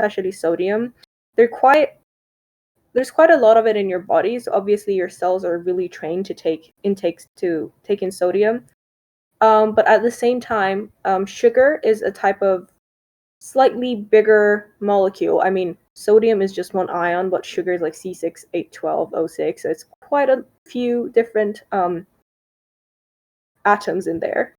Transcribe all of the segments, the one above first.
especially sodium. They're quite there's quite a lot of it in your body, so obviously your cells are really trained to take in sodium. But at the same time, sugar is a type of slightly bigger molecule. I mean, sodium is just one ion, but sugar is like C6H12O6. So it's quite a few different atoms in there.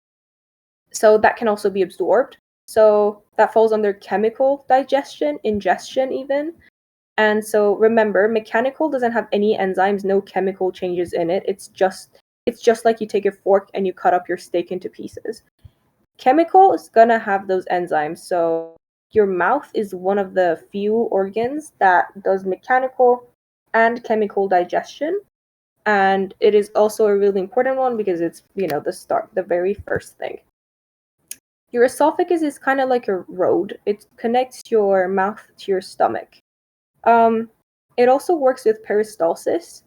So that can also be absorbed. So that falls under chemical digestion, ingestion even. And so remember, mechanical doesn't have any enzymes, no chemical changes in it. It's just like you take a fork and you cut up your steak into pieces. Chemical is gonna have those enzymes. So your mouth is one of the few organs that does mechanical and chemical digestion. And it is also a really important one because it's, the very first thing. Your esophagus is kind of like a road. It connects your mouth to your stomach. It also works with peristalsis.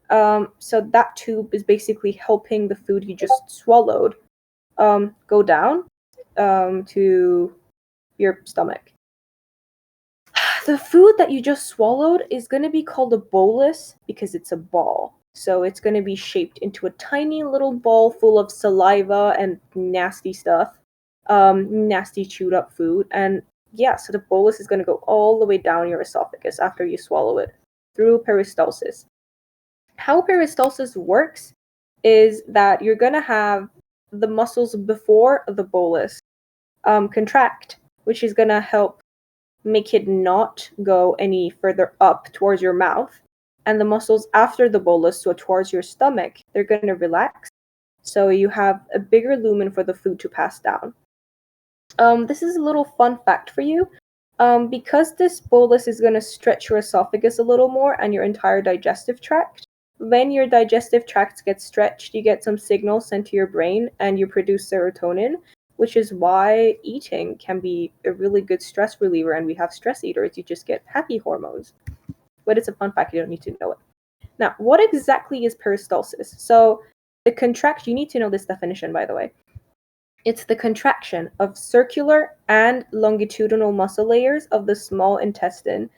So that tube is basically helping the food you just swallowed go down to your stomach. The food that you just swallowed is going to be called a bolus because it's a ball. So it's going to be shaped into a tiny little ball full of saliva and nasty stuff, nasty chewed up food. And yeah, so the bolus is going to go all the way down your esophagus after you swallow it through peristalsis. How peristalsis works is that you're going to have the muscles before the bolus contract, which is going to help make it not go any further up towards your mouth. And the muscles after the bolus, so towards your stomach, they're going to relax. So you have a bigger lumen for the food to pass down. This is a little fun fact for you. Because this bolus is going to stretch your esophagus a little more and your entire digestive tract, when your digestive tract gets stretched, you get some signals sent to your brain and you produce serotonin, which is why eating can be a really good stress reliever. And we have stress eaters, you just get happy hormones. But it's a fun fact, you don't need to know it. Now, what exactly is peristalsis? So you need to know this definition, by the way. It's the contraction of circular and longitudinal muscle layers of the small intestine,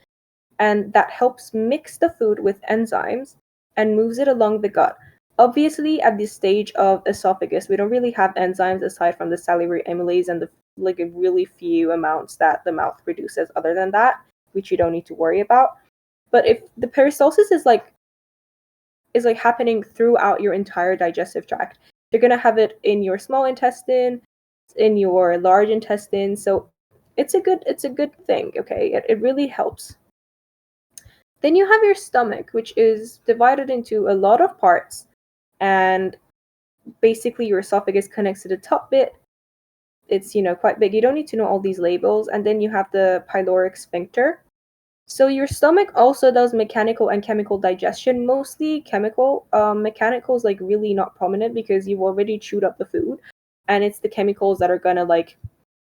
and that helps mix the food with enzymes and moves it along the gut. Obviously, at this stage of esophagus, we don't really have enzymes aside from the salivary amylase and the really few amounts that the mouth produces. Other than that, which you don't need to worry about. But if the peristalsis is happening throughout your entire digestive tract, you're gonna have it in your small intestine, in your large intestine. So it's a good thing. Okay, it really helps. Then you have your stomach, which is divided into a lot of parts, and basically your esophagus connects to the top bit. It's quite big. You don't need to know all these labels. And then you have the pyloric sphincter. So your stomach also does mechanical and chemical digestion, mostly chemical. Mechanical is really not prominent because you've already chewed up the food, and it's the chemicals that are gonna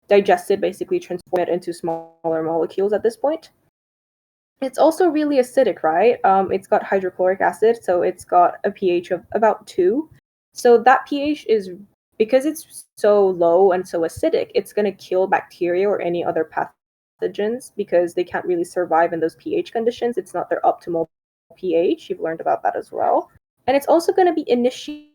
digest it, basically transform it into smaller molecules at this point. It's also really acidic, right? It's got hydrochloric acid, so it's got a pH of about 2. So that pH is, because it's so low and so acidic, it's going to kill bacteria or any other pathogens because they can't really survive in those pH conditions. It's not their optimal pH. You've learned about that as well. And it's also going to be initiated.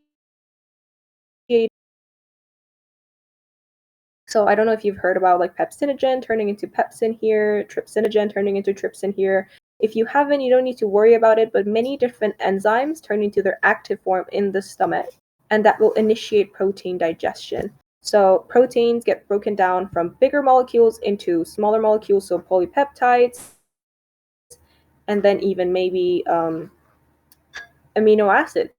So I don't know if you've heard about pepsinogen turning into pepsin here, trypsinogen turning into trypsin here. If you haven't, you don't need to worry about it, but many different enzymes turn into their active form in the stomach, and that will initiate protein digestion. So proteins get broken down from bigger molecules into smaller molecules, so polypeptides, and then even maybe amino acids.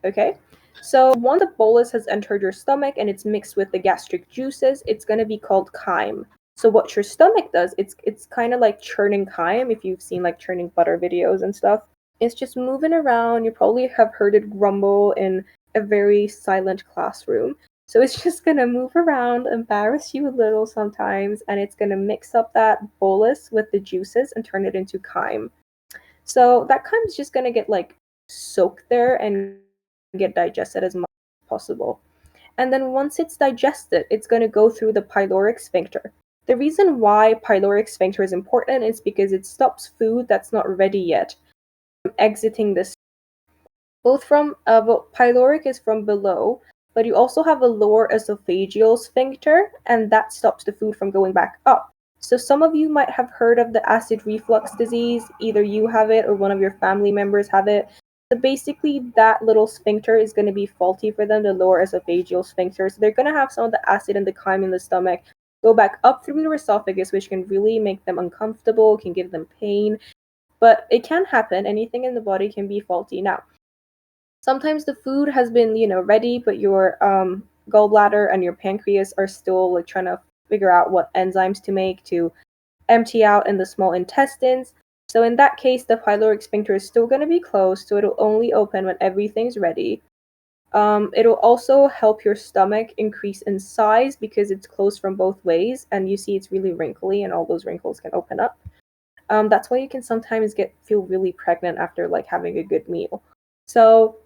Okay? So once the bolus has entered your stomach and it's mixed with the gastric juices, it's going to be called chyme. So what your stomach does, it's kind of like churning chyme, if you've seen churning butter videos and stuff. It's just moving around. You probably have heard it grumble in a very silent classroom. So it's just going to move around, embarrass you a little sometimes, and it's going to mix up that bolus with the juices and turn it into chyme. So that chyme is just going to get soaked there and get digested as much as possible. And then once it's digested, it's going to go through the pyloric sphincter. The reason why pyloric sphincter is important is because it stops food that's not ready yet from exiting the both from pyloric is from below, but you also have a lower esophageal sphincter, and that stops the food from going back up. So some of you might have heard of the acid reflux disease. Either you have it or one of your family members have it. So basically, that little sphincter is going to be faulty for them, the lower esophageal sphincter. So they're going to have some of the acid and the chyme in the stomach go back up through their esophagus, which can really make them uncomfortable, can give them pain. But it can happen. Anything in the body can be faulty. Now, sometimes the food has been, ready, but your gallbladder and your pancreas are still like trying to figure out what enzymes to make to empty out in the small intestines. So in that case, the pyloric sphincter is still going to be closed, so it'll only open when everything's ready. It'll also help your stomach increase in size because it's closed from both ways, and you see it's really wrinkly, and all those wrinkles can open up. That's why you can sometimes feel really pregnant after like having a good meal. So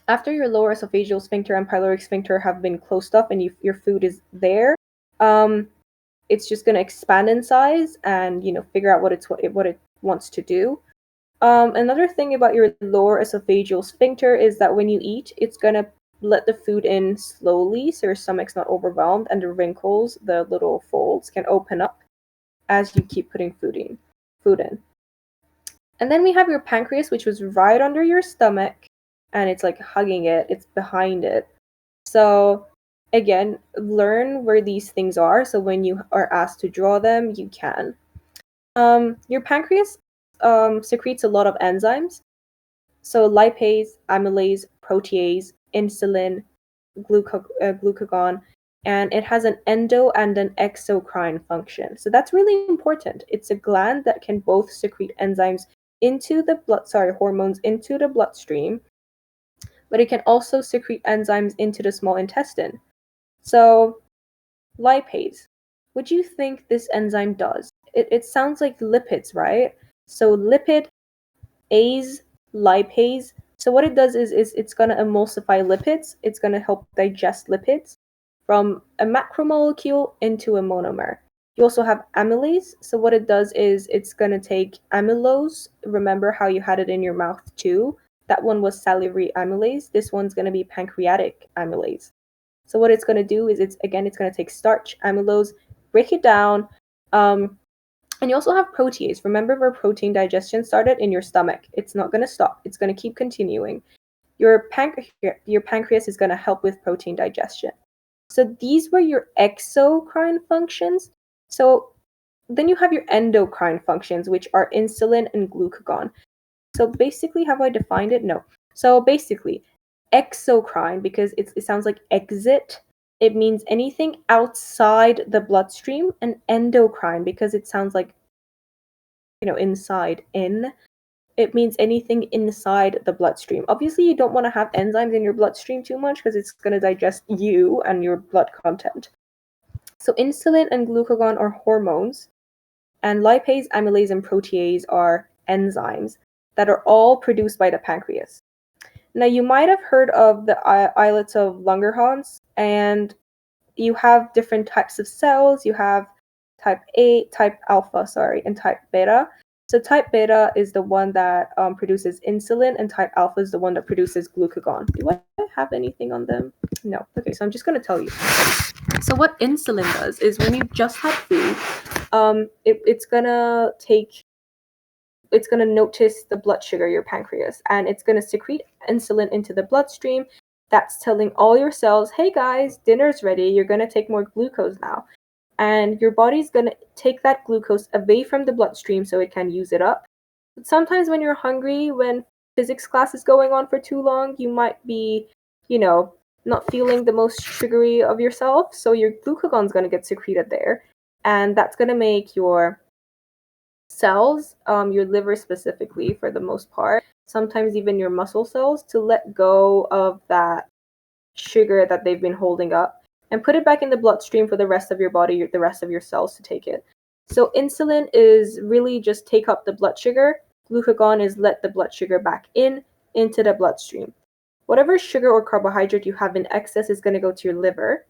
after your lower esophageal sphincter and pyloric sphincter have been closed up and your food is there, it's just going to expand in size and figure out what it wants to do. Another thing about your lower esophageal sphincter is that when you eat, it's going to let the food in slowly so your stomach's not overwhelmed, and the wrinkles, the little folds, can open up as you keep putting food in. And then we have your pancreas, which was right under your stomach, and it's like hugging it, it's behind it. So again, learn where these things are, so when you are asked to draw them, you can. Your pancreas secretes a lot of enzymes. So lipase, amylase, protease, insulin, glucagon, and it has an endo and an exocrine function. So that's really important. It's a gland that can both secrete enzymes into the hormones into the bloodstream, but it can also secrete enzymes into the small intestine. So lipase, what do you think this enzyme does? It sounds like lipids, right? So lipid, ase, lipase. So what it does is it's going to emulsify lipids. It's going to help digest lipids from a macromolecule into a monomer. You also have amylase. So what it does is it's going to take amylose. Remember how you had it in your mouth too? That one was salivary amylase. This one's going to be pancreatic amylase. So what it's going to do is it's going to take starch, amylose, break it down. And you also have protease. Remember where protein digestion started? In your stomach. It's not going to stop. It's going to keep continuing. Your pancreas is going to help with protein digestion. So these were your exocrine functions. So then you have your endocrine functions, which are insulin and glucagon. So basically, have I defined it? No. So basically, exocrine, because it sounds like exit, it means anything outside the bloodstream, and endocrine, because it sounds like, inside, in. It means anything inside the bloodstream. Obviously, you don't want to have enzymes in your bloodstream too much because it's going to digest you and your blood content. So insulin and glucagon are hormones, and lipase, amylase, and protease are enzymes that are all produced by the pancreas. Now, you might have heard of the islets of Langerhans, and you have different types of cells. You have type alpha, and type beta. So type beta is the one that produces insulin, and type alpha is the one that produces glucagon. Do I have anything on them? No. Okay, so I'm just going to tell you. So what insulin does is when you just have food, it's going to notice the blood sugar, your pancreas, and it's going to secrete insulin into the bloodstream. That's telling all your cells, hey guys, dinner's ready. You're going to take more glucose now. And your body's going to take that glucose away from the bloodstream so it can use it up. But sometimes when you're hungry, when physics class is going on for too long, you might be, not feeling the most sugary of yourself. So your glucagon's going to get secreted there. And that's going to make your cells, your liver specifically for the most part, sometimes even your muscle cells, to let go of that sugar that they've been holding up and put it back in the bloodstream for the rest of your body, the rest of your cells to take it. So insulin is really just take up the blood sugar. Glucagon is let the blood sugar back into the bloodstream. Whatever sugar or carbohydrate you have in excess is going to go to your liver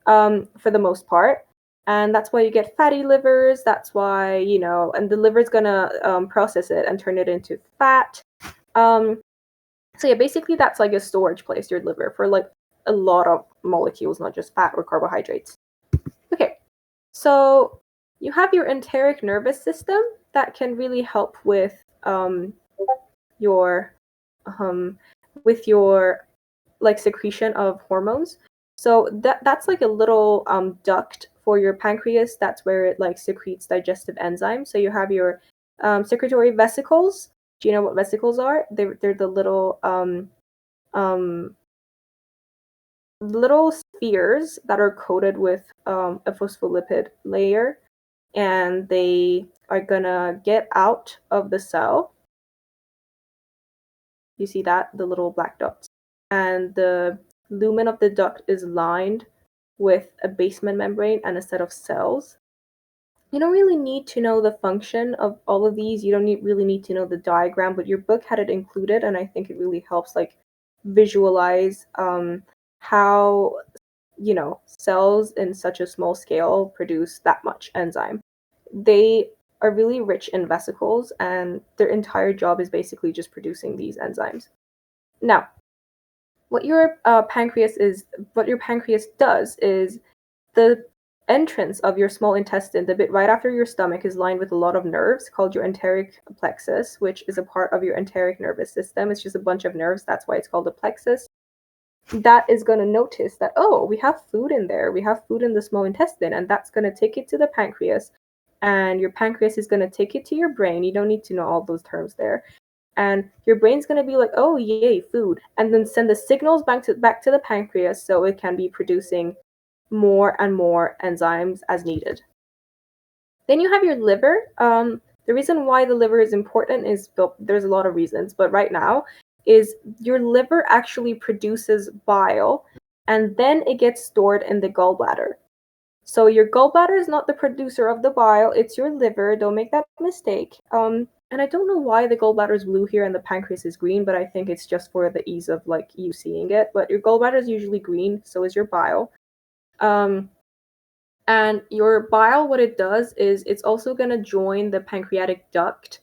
for the most part. And that's why you get fatty livers. That's why, and the liver's gonna process it and turn it into fat. Um, so yeah, basically that's like a storage place, your liver, for like a lot of molecules, not just fat or carbohydrates. Okay, so you have your enteric nervous system that can really help your um, with your like secretion of hormones. So that's like a little duct for your pancreas. That's where it like secretes digestive enzymes. So you have your secretory vesicles. Do you know what vesicles are? They're the um, little spheres that are coated with a phospholipid layer, and they are gonna get out of the cell. You see that? The little black dots. And the lumen of the duct is lined with a basement membrane and a set of cells. You don't really need to know the function of all of these. You don't really need to know the diagram, but your book had it included, and I think it really helps like visualize how cells in such a small scale produce that much enzyme. They are really rich in vesicles, and their entire job is basically just producing these enzymes. Now, what your pancreas does is the entrance of your small intestine, the bit right after your stomach, is lined with a lot of nerves called your enteric plexus, which is a part of your enteric nervous system. It's just a bunch of nerves. That's why it's called a plexus. That is going to notice that, oh, we have food in there. We have food in the small intestine, and that's going to take it to the pancreas. And your pancreas is going to take it to your brain. You don't need to know all those terms there. And your brain's going to be like, oh, yay, food. And then send the signals back to the pancreas so it can be producing more and more enzymes as needed. Then you have your liver. The reason why the liver is important is, well, there's a lot of reasons, but right now is your liver actually produces bile, and then it gets stored in the gallbladder. So your gallbladder is not the producer of the bile, it's your liver. Don't make that mistake. And I don't know why the gallbladder is blue here and the pancreas is green, but I think it's just for the ease of like you seeing it. But your gallbladder is usually green, so is your bile. Um, and your bile, what it does is it's also going to join the pancreatic duct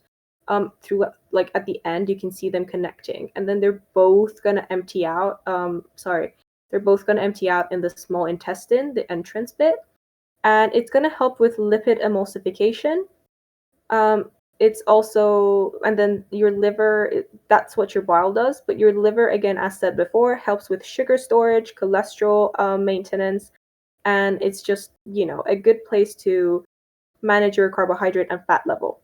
through, like at the end, you can see them connecting. And then they're both going to empty out. They're both going to empty out in the small intestine, the entrance bit. And it's going to help with lipid emulsification. It's also, and then your liver, that's what your bile does. But your liver, again, as said before, helps with sugar storage, cholesterol maintenance, and it's just, a good place to manage your carbohydrate and fat level.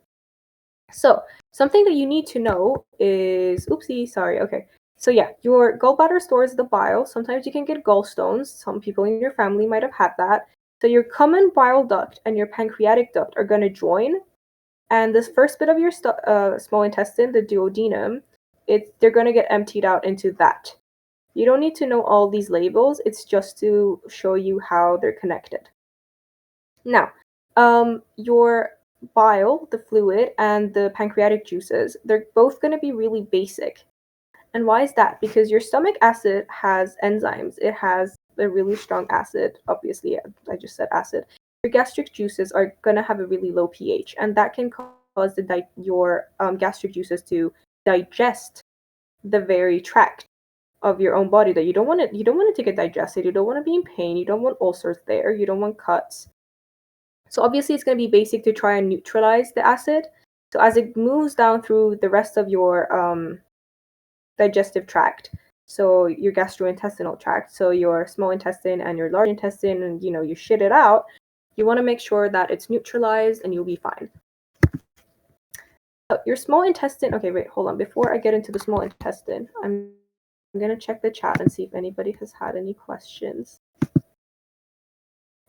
So, something that you need to know is, oopsie, sorry, okay. So yeah, your gallbladder stores the bile. Sometimes you can get gallstones. Some people in your family might have had that. So your common bile duct and your pancreatic duct are going to join, and this first bit of your small intestine, the duodenum, they're going to get emptied out into that. You don't need to know all these labels. It's just to show you how they're connected. Now, your bile, the fluid, and the pancreatic juices, they're both going to be really basic. And why is that? Because your stomach acid has enzymes. It has a really strong acid. Obviously, I just said acid. Your gastric juices are going to have a really low pH, and that can cause your gastric juices to digest the very tract of your own body that you don't want to get digested. You don't want to be in pain. You don't want ulcers there. You don't want cuts. So obviously it's going to be basic to try and neutralize the acid. So as it moves down through the rest of your digestive tract, so your gastrointestinal tract, so your small intestine and your large intestine, and you shit it out, you want to make sure that it's neutralized and you'll be fine. So your small intestine, okay, wait, hold on. Before I get into the small intestine, I'm going to check the chat and see if anybody has had any questions.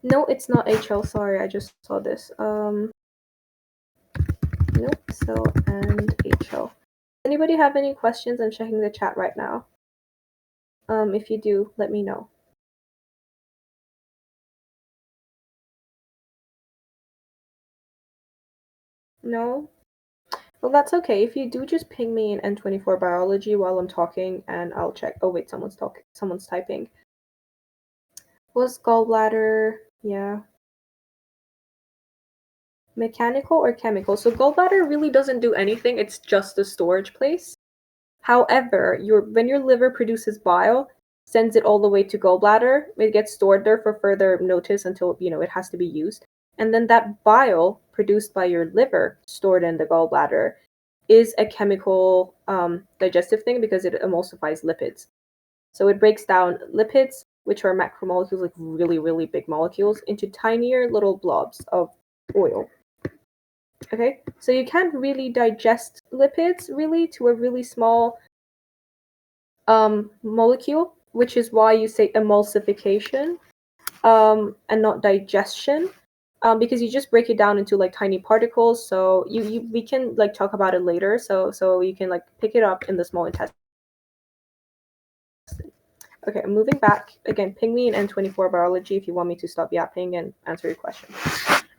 No, it's not HL, sorry, I just saw this. Nope, cell and HL. Anybody have any questions? I'm checking the chat right now. If you do, let me know. No? Well, that's okay. If you do, just ping me in N24 Biology while I'm talking, and I'll check. Oh wait, someone's typing. Was gallbladder? Yeah. Mechanical or chemical? So gallbladder really doesn't do anything. It's just a storage place. However, when your liver produces bile, sends it all the way to gallbladder, it gets stored there for further notice until, it has to be used. And then that bile produced by your liver, stored in the gallbladder, is a chemical digestive thing because it emulsifies lipids. So it breaks down lipids, which are macromolecules, like really, really big molecules, into tinier little blobs of oil. Okay, so you can't really digest lipids really to a really small molecule, which is why you say emulsification and not digestion, because you just break it down into like tiny particles. So we can like talk about it later. So you can like pick it up in the small intestine. Okay, I'm moving back again. Ping me in N24 Biology if you want me to stop yapping and answer your question.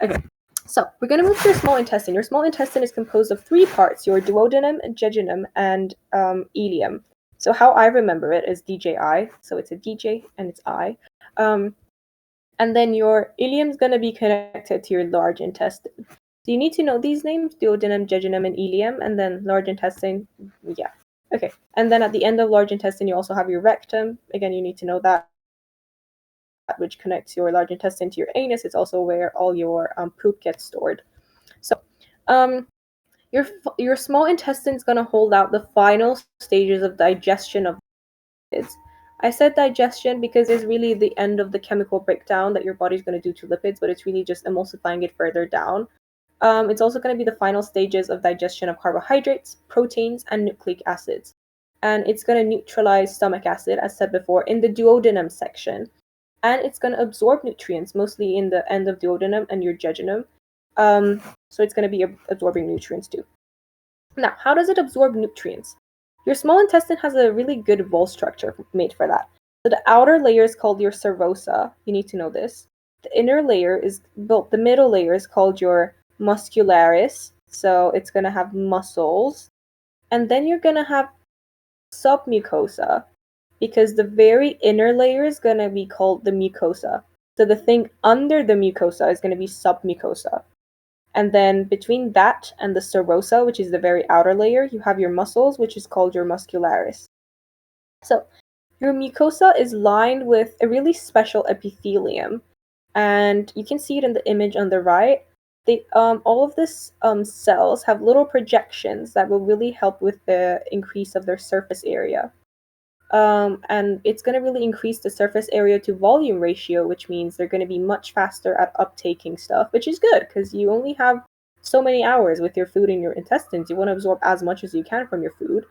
Okay. So we're going to move to your small intestine. Your small intestine is composed of 3 parts: your duodenum, jejunum, and ileum. So how I remember it is DJI. So it's a DJ and it's I. And then your ileum is going to be connected to your large intestine. So you need to know these names: duodenum, jejunum, and ileum, and then large intestine. Yeah. Okay. And then at the end of large intestine, you also have your rectum. Again, you need to know that, which connects your large intestine to your anus. It's also where all your poop gets stored. So, your small intestine is going to hold out the final stages of digestion of lipids. I said digestion because it's really the end of the chemical breakdown that your body's going to do to lipids, but it's really just emulsifying it further down. It's also going to be the final stages of digestion of carbohydrates, proteins, and nucleic acids. And it's going to neutralize stomach acid, as said before, in the duodenum section. And it's going to absorb nutrients, mostly in the end of duodenum and your jejunum. So it's going to be absorbing nutrients too. Now, how does it absorb nutrients? Your small intestine has a really good wall structure made for that. So the outer layer is called your serosa. You need to know this. The inner layer is built, the middle layer is called your muscularis. So it's going to have muscles. And then you're going to have submucosa, because the very inner layer is going to be called the mucosa. So the thing under the mucosa is going to be submucosa. And then between that and the serosa, which is the very outer layer, you have your muscles, which is called your muscularis. So your mucosa is lined with a really special epithelium, and you can see it in the image on the right. All of these cells have little projections that will really help with the increase of their surface area. And it's going to really increase the surface area to volume ratio, which means they're going to be much faster at uptaking stuff, which is good because you only have so many hours with your food in your intestines. You want to absorb as much as you can from your food.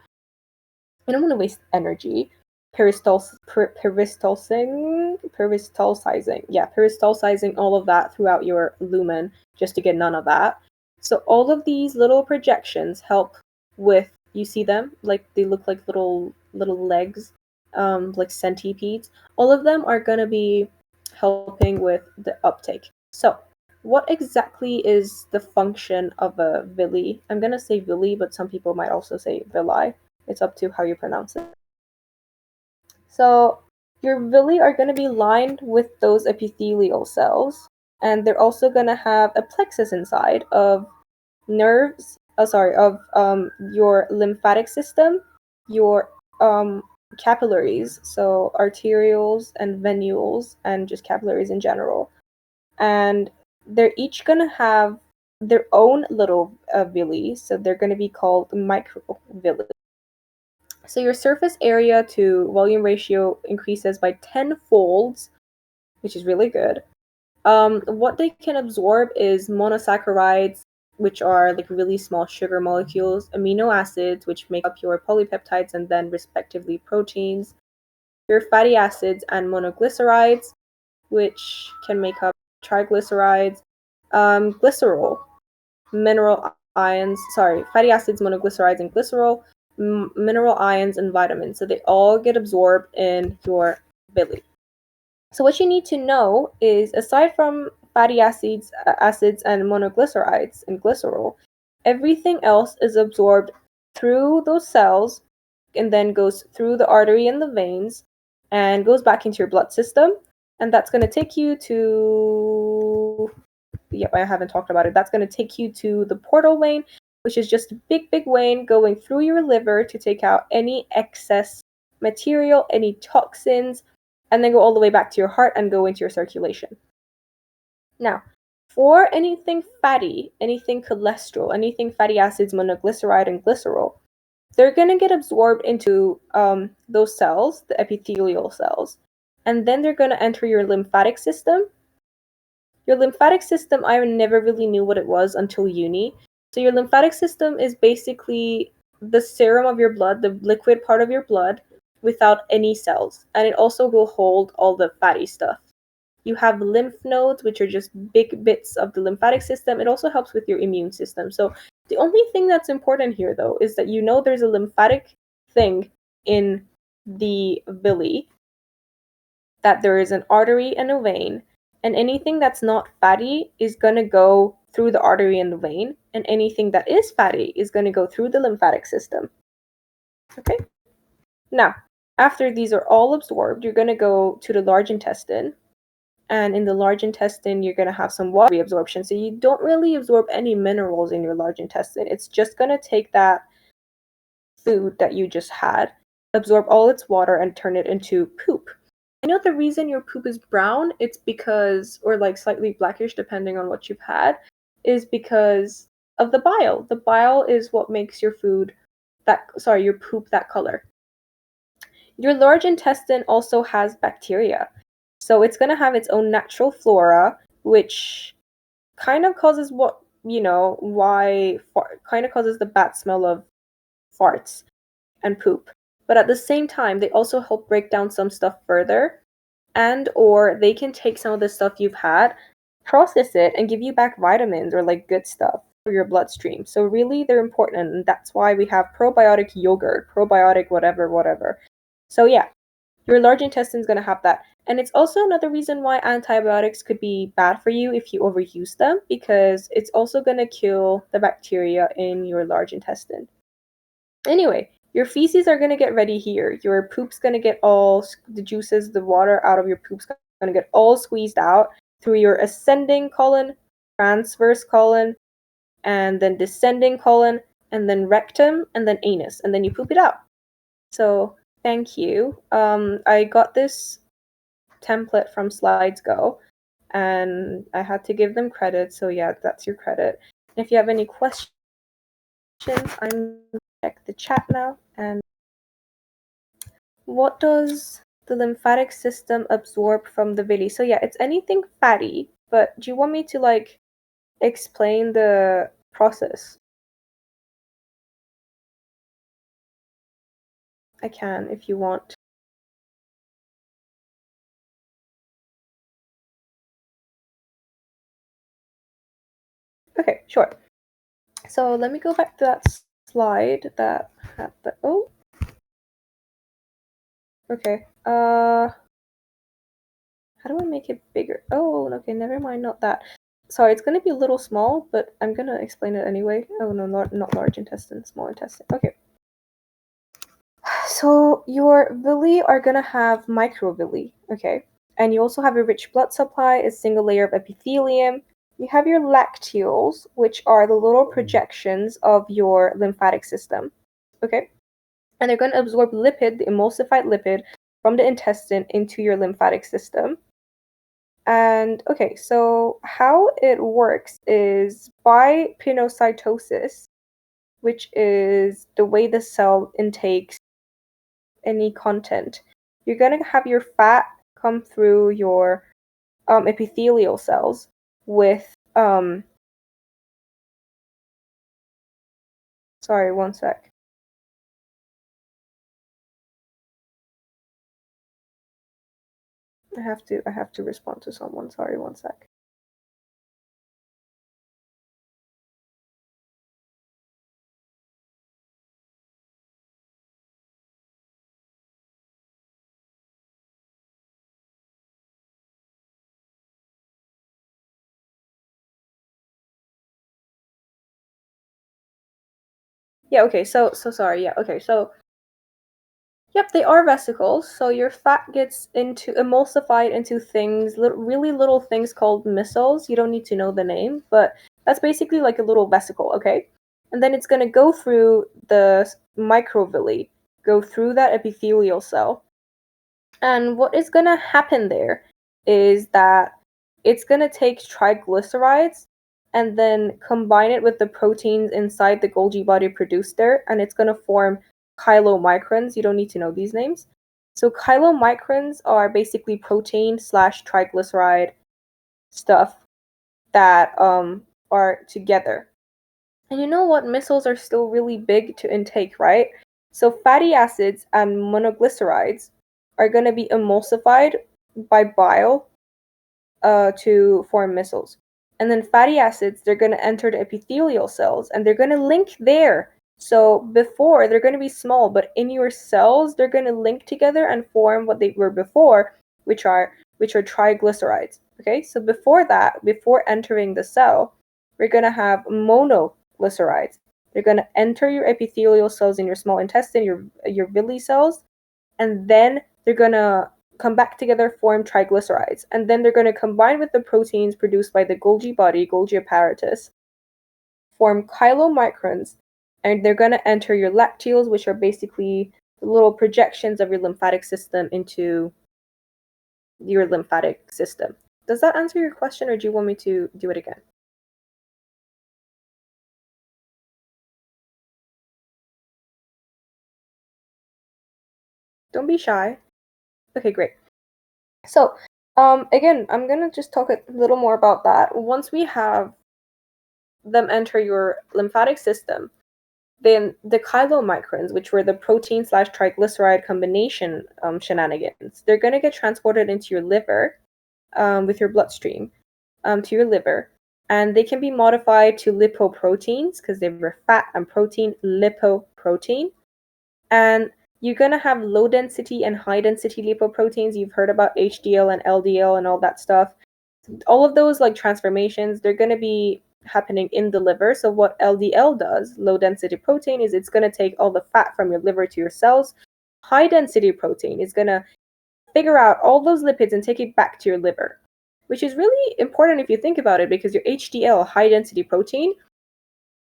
You don't want to waste energy. Peristalsizing all of that throughout your lumen just to get none of that. So all of these little projections help with, you see them, like they look like little legs, like centipedes. All of them are going to be helping with the uptake. So what exactly is the function of a villi? I'm going to say villi, but some people might also say villi. It's up to how you pronounce it. So your villi are going to be lined with those epithelial cells, and they're also going to have a plexus inside of nerves, of your lymphatic system, your capillaries, so arterioles and venules, and just capillaries in general. And they're each going to have their own little villi, so they're going to be called microvilli. So your surface area to volume ratio increases by 10 folds, which is really good. What they can absorb is monosaccharides, which are like really small sugar molecules, amino acids, which make up your polypeptides and then respectively proteins, your fatty acids and monoglycerides, which can make up triglycerides, glycerol, mineral ions, fatty acids, monoglycerides, and glycerol, mineral ions, and vitamins. So they all get absorbed in your villi. So what you need to know is, aside from fatty acids, and monoglycerides and glycerol, everything else is absorbed through those cells and then goes through the artery and the veins and goes back into your blood system. And that's going to take you to yep, I haven't talked about it. That's going to take you to the portal vein, which is just a big, big vein going through your liver to take out any excess material, any toxins, and then go all the way back to your heart and go into your circulation. Now, for anything fatty, anything cholesterol, anything fatty acids, monoglyceride, and glycerol, they're going to get absorbed into those cells, the epithelial cells, and then they're going to enter your lymphatic system. Your lymphatic system, I never really knew what it was until uni. So your lymphatic system is basically the serum of your blood, the liquid part of your blood, without any cells. And it also will hold all the fatty stuff. You have lymph nodes, which are just big bits of the lymphatic system. It also helps with your immune system. So the only thing that's important here, though, is that you know there's a lymphatic thing in the villi, that there is an artery and a vein, and anything that's not fatty is going to go through the artery and the vein, and anything that is fatty is going to go through the lymphatic system. Okay? Now, after these are all absorbed, you're going to go to the large intestine, and in the large intestine, you're going to have some water reabsorption. So you don't really absorb any minerals in your large intestine. It's just going to take that food that you just had, absorb all its water, and turn it into poop. I know the reason your poop is brown, it's because, or like slightly blackish depending on what you've had, is because of the bile. The bile is what makes your your poop that color. Your large intestine also has bacteria. So it's going to have its own natural flora, which kind of causes kind of causes the bad smell of farts and poop. But at the same time, they also help break down some stuff further, and or they can take some of the stuff you've had, process it, and give you back vitamins or like good stuff for your bloodstream. So really, they're important, and that's why we have probiotic yogurt, probiotic whatever. So yeah, your large intestine is going to have that. And it's also another reason why antibiotics could be bad for you if you overuse them, because it's also going to kill the bacteria in your large intestine. Anyway, your feces are going to get ready here. Your poop's going to get all the juices, the water out of your poop's going to get all squeezed out through your ascending colon, transverse colon, and then descending colon, and then rectum, and then anus, and then you poop it out. So thank you. I got this template from SlidesGo, and I had to give them credit. So yeah, that's your credit. And if you have any questions, I'm going to check the chat now. And what does the lymphatic system absorb from the villi? So yeah, it's anything fatty. But do you want me to like explain the process? I can if you want. Okay, sure. So let me go back to that slide that had the okay. How do I make it bigger? Oh, okay, never mind, not that. Sorry, it's gonna be a little small, but I'm gonna explain it anyway. Oh no, not large intestine, small intestine. Okay. So your villi are gonna have microvilli, okay? And you also have a rich blood supply, a single layer of epithelium. You have your lacteals, which are the little projections of your lymphatic system, okay? And they're gonna absorb lipid, the emulsified lipid, from the intestine into your lymphatic system. And okay, so how it works is by pinocytosis, which is the way the cell intakes any content. You're going to have your fat come through your epithelial cells with sorry, one sec. I have to respond to someone. Sorry, one sec. Yeah, okay. So sorry. Yeah, okay. So Yep, they are vesicles. So your fat gets into emulsified into things, really little things called micelles. You don't need to know the name, but that's basically like a little vesicle, okay? And then it's going to go through the microvilli, go through that epithelial cell. And what is going to happen there is that it's going to take triglycerides and then combine it with the proteins inside the Golgi body produced there, and it's going to form chylomicrons. You don't need to know these names. So chylomicrons are basically protein slash triglyceride stuff that are together. And you know what? Micelles are still really big to intake, right? So fatty acids and monoglycerides are going to be emulsified by bile to form micelles. And then fatty acids, they're going to enter the epithelial cells and they're going to link there. So before, they're going to be small, but in your cells, they're going to link together and form what they were before, which are triglycerides. Okay, so before that, before entering the cell, we're going to have monoglycerides. They're going to enter your epithelial cells in your small intestine, your villi cells, and then they're going to come back together, form triglycerides, and then they're going to combine with the proteins produced by the Golgi body, Golgi apparatus, form chylomicrons, and they're going to enter your lacteals, which are basically the little projections of your lymphatic system into your lymphatic system. Does that answer your question, or do you want me to do it again? Don't be shy. Okay, great. So, again, I'm gonna just talk a little more about that. Once we have them enter your lymphatic system, then the chylomicrons, which were the protein slash triglyceride combination shenanigans, they're going to get transported into your liver with your bloodstream to your liver. And they can be modified to lipoproteins because they were fat and protein, lipoprotein. And you're going to have low density and high density lipoproteins. You've heard about HDL and LDL and all that stuff. All of those like transformations, they're going to be happening in the liver. So what LDL does, low density protein, is it's going to take all the fat from your liver to your cells. High density protein is going to figure out all those lipids and take it back to your liver, which is really important if you think about it, because your HDL, high density protein,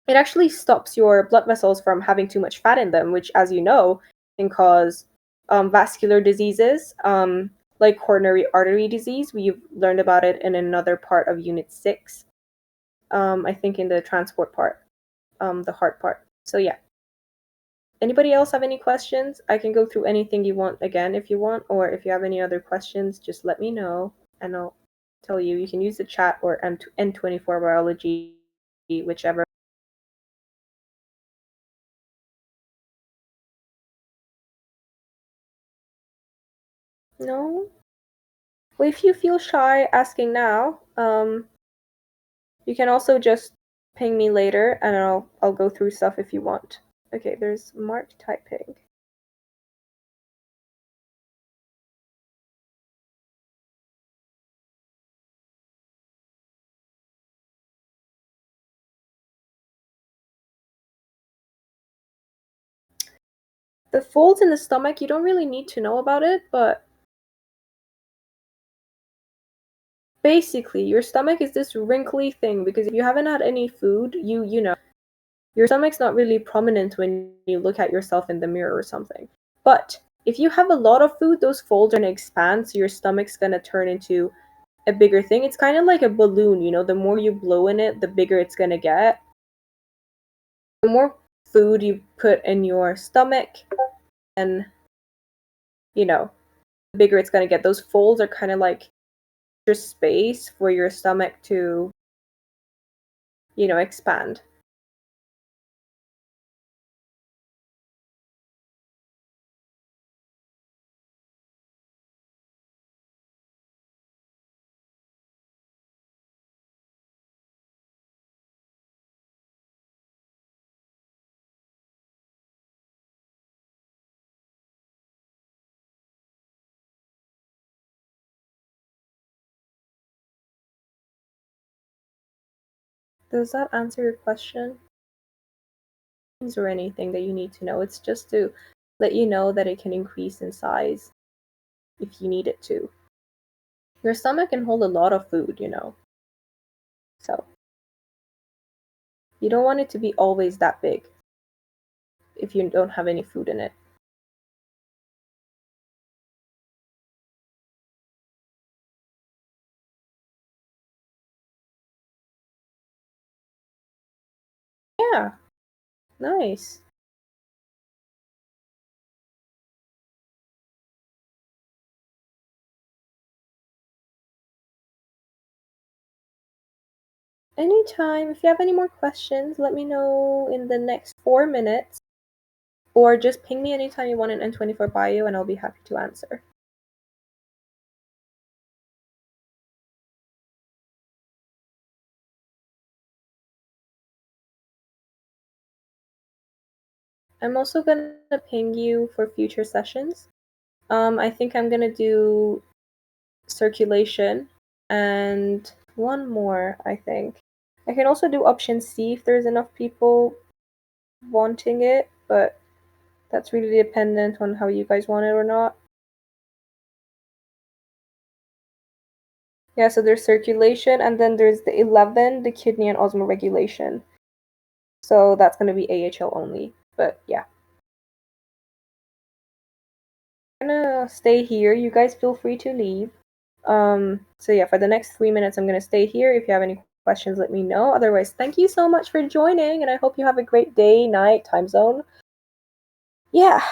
it actually stops your blood vessels from having too much fat in them, which, as you know, can cause vascular diseases, like coronary artery disease. We've learned about it in another part of Unit 6, I think in the transport part, the heart part. So yeah. Anybody else have any questions? I can go through anything you want again if you want, or if you have any other questions, just let me know and I'll tell you. You can use the chat or N24 Biology, whichever. No? Well, if you feel shy asking now, you can also just ping me later and I'll go through stuff if you want. Okay, there's Mark typing. The folds in the stomach, you don't really need to know about it, but basically your stomach is this wrinkly thing because if you haven't had any food, you know, your stomach's not really prominent when you look at yourself in the mirror or something. But if you have a lot of food, those folds are going to expand, so your stomach's going to turn into a bigger thing. It's kind of like a balloon, you know, the more you blow in it, the bigger it's going to get. The more food you put in your stomach, and, you know, the bigger it's going to get. Those folds are kind of like just space for your stomach to, you know, expand. Does that answer your question? Or anything that you need to know? It's just to let you know that it can increase in size if you need it to. Your stomach can hold a lot of food. So you don't want it to be always that big if you don't have any food in it. Yeah, nice. Anytime. If you have any more questions, let me know in the next 4 minutes, or just ping me anytime you want an N24 bio and I'll be happy to answer. I'm also gonna ping you for future sessions. I think I'm gonna do circulation and one more, I think. I can also do option C if there's enough people wanting it, but that's really dependent on how you guys want it or not. Yeah, so there's circulation, and then there's the 11, the kidney and osmoregulation. So that's going to be AHL only. But yeah. I'm gonna stay here. You guys feel free to leave. So yeah, for the next 3 minutes, I'm gonna stay here. If you have any questions, let me know. Otherwise, thank you so much for joining, and I hope you have a great day, night, time zone. Yeah.